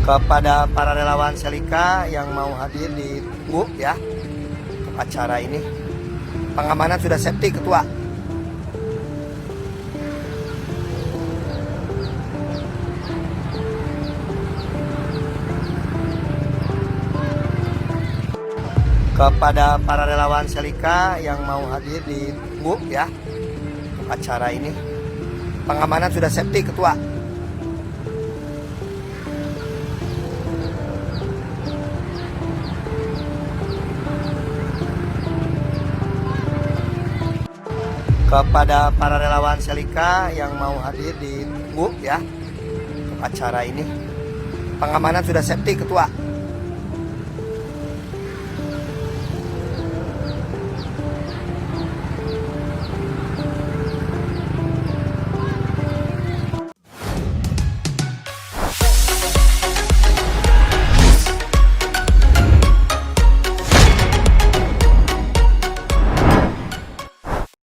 Kepada para relawan Selika yang mau hadir ditunggu ya untuk acara ini. Pengamanan sudah safety, Ketua. Kepada para relawan Selika yang mau hadir ditunggu ya untuk acara ini. Pengamanan sudah safety, Ketua. Kepada para relawan Selika yang mau hadir ditunggu ya untuk acara ini. Pengamanan sudah safety, Ketua.